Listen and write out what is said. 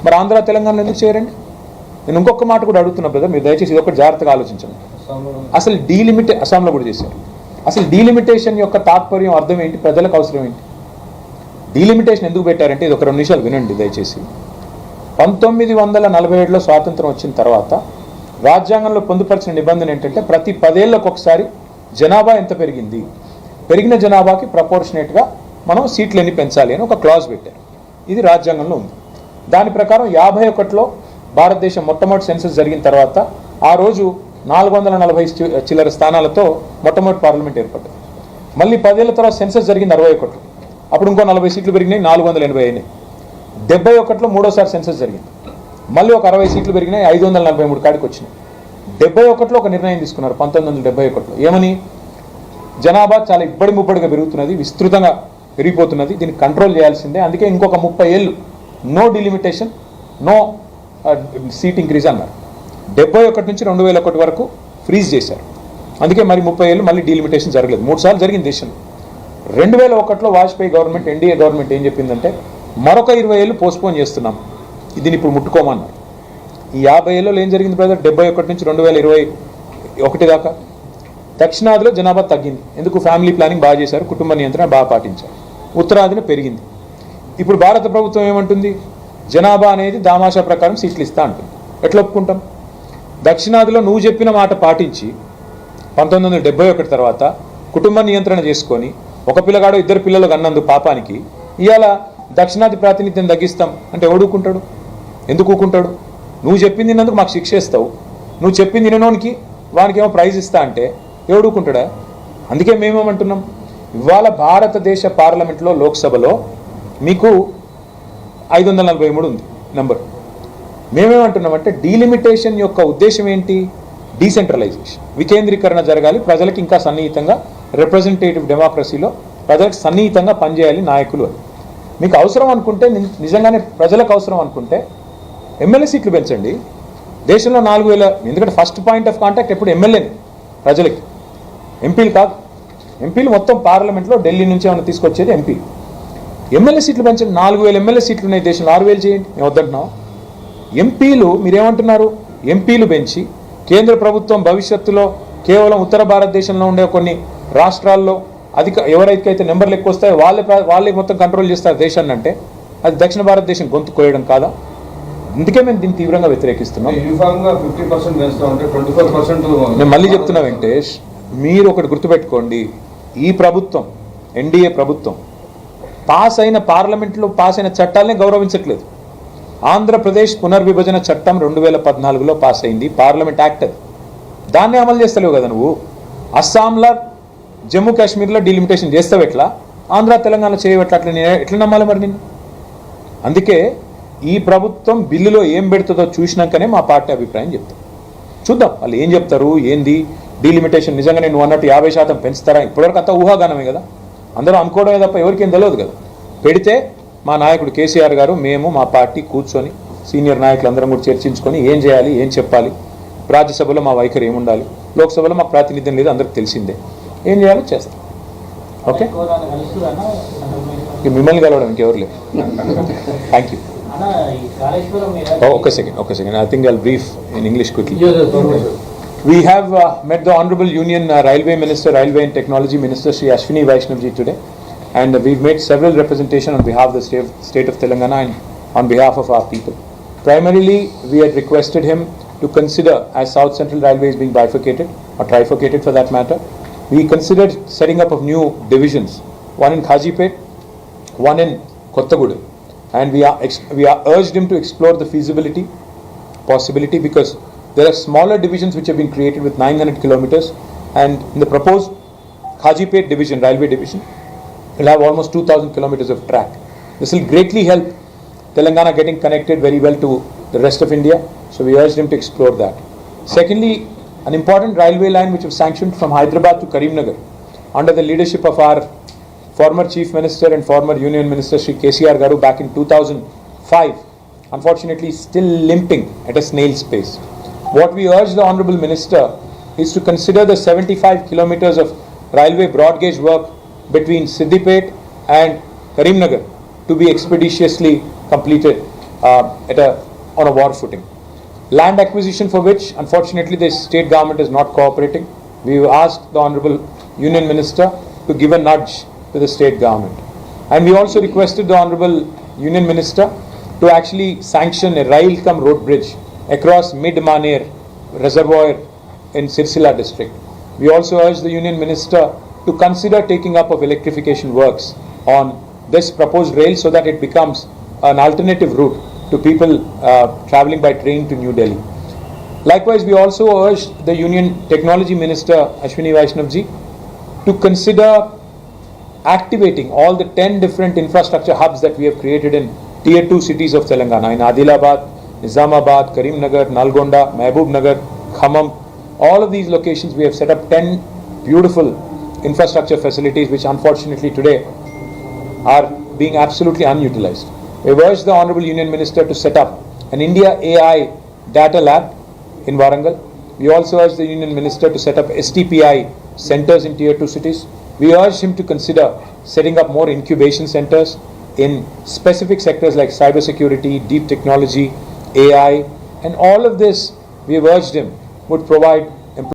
మరి ఆంధ్ర తెలంగాణలో ఎందుకు చేయరండి? నేను ఇంకొక మాట కూడా అడుగుతున్నా బ్రదర్, మీరు దయచేసి ఇది ఒకటి జాగ్రత్తగా ఆలోచించండి. అసలు అస్సాంలో కూడా చేశారు. అసలు డీలిమిటేషన్ యొక్క తాత్పర్యం అర్థం ఏంటి, ప్రజలకు అవసరం ఏంటి? డీలిమిటేషన్ ఎందుకు పెట్టారంటే, ఇది ఒక 2 నిమిషాలు వినండి దయచేసి. 1947లో స్వాతంత్రం వచ్చిన తర్వాత రాజ్యాంగంలో పొందుపరిచిన నిబంధన ఏంటంటే, ప్రతి 10 ఏళ్ళకు ఒకసారి జనాభా ఎంత పెరిగింది, పెరిగిన జనాభాకి ప్రపోర్షనేట్గా మనం సీట్లు ఎన్ని పెంచాలి అని ఒక క్లాజ్ పెట్టారు. ఇది రాజ్యాంగంలో ఉంది. దాని ప్రకారం 51లో భారతదేశం మొట్టమొదటి సెన్సస్ జరిగిన తర్వాత ఆ రోజు 440 చిల్లర స్థానాలతో మొట్టమొదటి పార్లమెంట్ ఏర్పడ్డది. మళ్ళీ 10 ఏళ్ళ తర్వాత సెన్సస్ జరిగింది 61. అప్పుడు ఇంకో 40 సీట్లు పెరిగినాయి, 480 అయినాయి. 71లో మూడోసారి సెన్సస్ జరిగింది, మళ్ళీ ఒక 60 సీట్లు పెరిగినాయి, 543 కాడికి వచ్చినాయి. 71లో ఒక నిర్ణయం తీసుకున్నారు 1971లో. ఏమని? జనాభా చాలా ఇబ్బడి ముబ్బడిగా పెరుగుతున్నది, విస్తృతంగా పెరిగిపోతున్నది, దీన్ని కంట్రోల్ చేయాల్సిందే, అందుకే ఇంకొక 30 ఏళ్ళు no delimitation, no seat increase అన్నారు. 71 నుంచి 2001 వరకు ఫ్రీజ్ చేశారు. అందుకే మరి 30 ఏళ్ళు మళ్ళీ డీలిమిటేషన్ జరగలేదు. 3 సార్లు జరిగింది దేశంలో. 2001లో వాజ్పేయి గవర్నమెంట్, ఎన్డీఏ గవర్నమెంట్ ఏం చెప్పిందంటే, మరొక 20 ఏళ్ళు పోస్ట్పోన్ చేస్తున్నాం, దీన్ని ఇప్పుడు ముట్టుకోమన్నారు. ఈ 50 ఏళ్ళలో ఏం జరిగింది బ్రదర్? 71 నుంచి 2021 దాకా దక్షిణాదిలో జనాభా తగ్గింది. ఎందుకు? ఫ్యామిలీ ప్లానింగ్ బాగా చేశారు, కుటుంబ నియంత్రణ బాగా పాటించారు. ఉత్తరాదిన పెరిగింది. ఇప్పుడు భారత ప్రభుత్వం ఏమంటుంది? జనాభా అనేది దామాషా ప్రకారం సీట్లు ఇస్తా అంటుంది. ఎట్లా ఒప్పుకుంటాం? దక్షిణాదిలో నువ్వు చెప్పిన మాట పాటించి 1971 తర్వాత కుటుంబ నియంత్రణ చేసుకొని ఒక పిల్లగాడు 2 పిల్లలు కన్నందు పాపానికి ఇవాళ దక్షిణాది ప్రాతినిధ్యం తగ్గిస్తాం అంటే ఎవడుకుంటాడు? ఎందుకు ఊకుంటాడు? నువ్వు చెప్పింది తిన్నందుకు మాకు శిక్ష ఇస్తావు, నువ్వు చెప్పింది తిననోనికి వానికి ఏమో ప్రైజ్ ఇస్తా అంటే ఎవడుకుంటాడా? అందుకే మేమేమంటున్నాం, ఇవాళ భారతదేశ పార్లమెంట్లో లోక్సభలో మీకు 543 ఉంది నెంబర్. మేమేమంటున్నామంటే, డీలిమిటేషన్ యొక్క ఉద్దేశం ఏంటి? డీసెంట్రలైజేషన్, వికేంద్రీకరణ జరగాలి, ప్రజలకు ఇంకా సన్నిహితంగా, రిప్రజెంటేటివ్ డెమోక్రసీలో ప్రజలకు సన్నిహితంగా పనిచేయాలి నాయకులు అని. మీకు అవసరం అనుకుంటే, నిజంగానే ప్రజలకు అవసరం అనుకుంటే ఎమ్మెల్యే సీట్లు పెంచండి. దేశంలో 4000, ఎందుకంటే ఫస్ట్ పాయింట్ ఆఫ్ కాంటాక్ట్ ఎప్పుడు ఎమ్మెల్యేనే ప్రజలకి, ఎంపీలు కాదు. ఎంపీలు మొత్తం పార్లమెంట్లో ఢిల్లీ నుంచి ఏమైనా తీసుకొచ్చేది ఎంపీ. ఎమ్మెల్యే సీట్లు పెంచండి. 4000 ఎమ్మెల్యే సీట్లు ఉన్నాయి దేశంలో, 6000 చేయండి. మేము వద్దంటున్నాం. ఎంపీలు మీరేమంటున్నారు? ఎంపీలు పెంచి కేంద్ర ప్రభుత్వం భవిష్యత్తులో కేవలం ఉత్తర భారతదేశంలో ఉండే కొన్ని రాష్ట్రాల్లో ఎవరైతే నెంబర్లు ఎక్కువ వస్తాయో వాళ్ళే మొత్తం కంట్రోల్ చేస్తారు దేశాన్ని అంటే, అది దక్షిణ భారతదేశం గొంతు కోయడం కాదా? అందుకే మేము దీన్ని తీవ్రంగా వ్యతిరేకిస్తున్నాం. నేను మళ్ళీ చెప్తున్నా వెంకటేష్, మీరు ఒకటి గుర్తుపెట్టుకోండి, ఈ ప్రభుత్వం, ఎన్డీఏ ప్రభుత్వం పార్లమెంట్లో పాస్ అయిన చట్టాలనే గౌరవించట్లేదు. ఆంధ్రప్రదేశ్ పునర్విభజన చట్టం 2014లో పాస్ అయింది, పార్లమెంట్ యాక్ట్ అది. దాన్ని అమలు చేస్తలేవు కదా నువ్వు. అస్సాంలో, జమ్మూ కాశ్మీర్లో డీలిమిటేషన్ చేస్తావు ఎట్లా, ఆంధ్ర తెలంగాణ చేయవట్లా, అట్లా నేను ఎట్లా నమ్మాలి మరి నిన్ను? అందుకే ఈ ప్రభుత్వం బిల్లులో ఏం పెడుతుందో చూసినాకనే మా పార్టీ అభిప్రాయం చెప్తాం. చూద్దాం వాళ్ళు ఏం చెప్తారు, ఏంది డీలిమిటేషన్. నిజంగానే నువ్వు అన్నట్టు 50% పెంచుతారా? ఇప్పటివరకు అంతా ఊహాగానమే కదా, అందరూ అనుకోవడమే తప్ప ఎవరికేం తెలియదు కదా. పెడితే మా నాయకుడు కేసీఆర్ గారు, మేము, మా పార్టీ కూర్చొని సీనియర్ నాయకులందరం కూడా చర్చించుకొని ఏం చేయాలి, ఏం చెప్పాలి, రాజ్యసభలో మా వైఖరి ఏముండాలి, లోక్సభలో మాకు ప్రాతినిధ్యం లేదు అందరికి తెలిసిందే, ఏం చేయాలో చేస్తాం. ఓకే, మిమ్మల్ని కలవడం ఇంకెవరు లేదు. Thank you. Okay, second. I think I'll brief in English quickly. We have met the Honorable Union Railway Minister, Railway and Technology Minister, Shri Ashwini Vaishnavji today, and we've made several representations on behalf of the state of Telangana and on behalf of our people. Primarily, we had requested him to consider, as South Central Railway is being bifurcated or trifurcated for that matter, we considered setting up of new divisions, one in Khajipet, one in Kottagudem. And we are urged him to explore the possibility, because there are smaller divisions which have been created with 900 kilometers, and in the proposed Khajipet division, railway division, will have almost 2000 kilometers of track. This will greatly help Telangana getting connected very well to the rest of India, so we urged him to explore that. Secondly, an important railway line which was sanctioned from Hyderabad to Karimnagar under the leadership of our former Chief Minister and former Union Minister Shri KCR Garu back in 2005, unfortunately still limping at a snail's pace. What we urge the Honorable Minister is to consider the 75 kilometers of railway broad gauge work between Siddipet and Karimnagar to be expeditiously completed. on a war footing. Land acquisition, for which unfortunately the state government is not cooperating. We asked the Honorable Union Minister to give a nudge to the state government. And we also requested the Honorable Union Minister to actually sanction a rail-cum road bridge across Mid-Maner Reservoir in Sirsila district. We also urged the Union Minister to consider taking up of electrification works on this proposed rail so that it becomes an alternative route to people travelling by train to New Delhi. Likewise, we also urged the Union Technology Minister Ashwini Vaishnavji to consider activating all the 10 different infrastructure hubs that we have created in Tier 2 cities of Telangana, in Adilabad, Nizamabad, Karimnagar, Nalgonda, Mahbubnagar, Khammam. All of these locations we have set up 10 beautiful infrastructure facilities which unfortunately today are being absolutely unutilized. We urged the Honorable Union Minister to set up an India AI data lab in Warangal. We also urged the Union Minister to set up STPI centers in Tier 2 cities. We urged him to consider setting up more incubation centers in specific sectors like cybersecurity, deep technology, AI, and all of this we have urged him would provide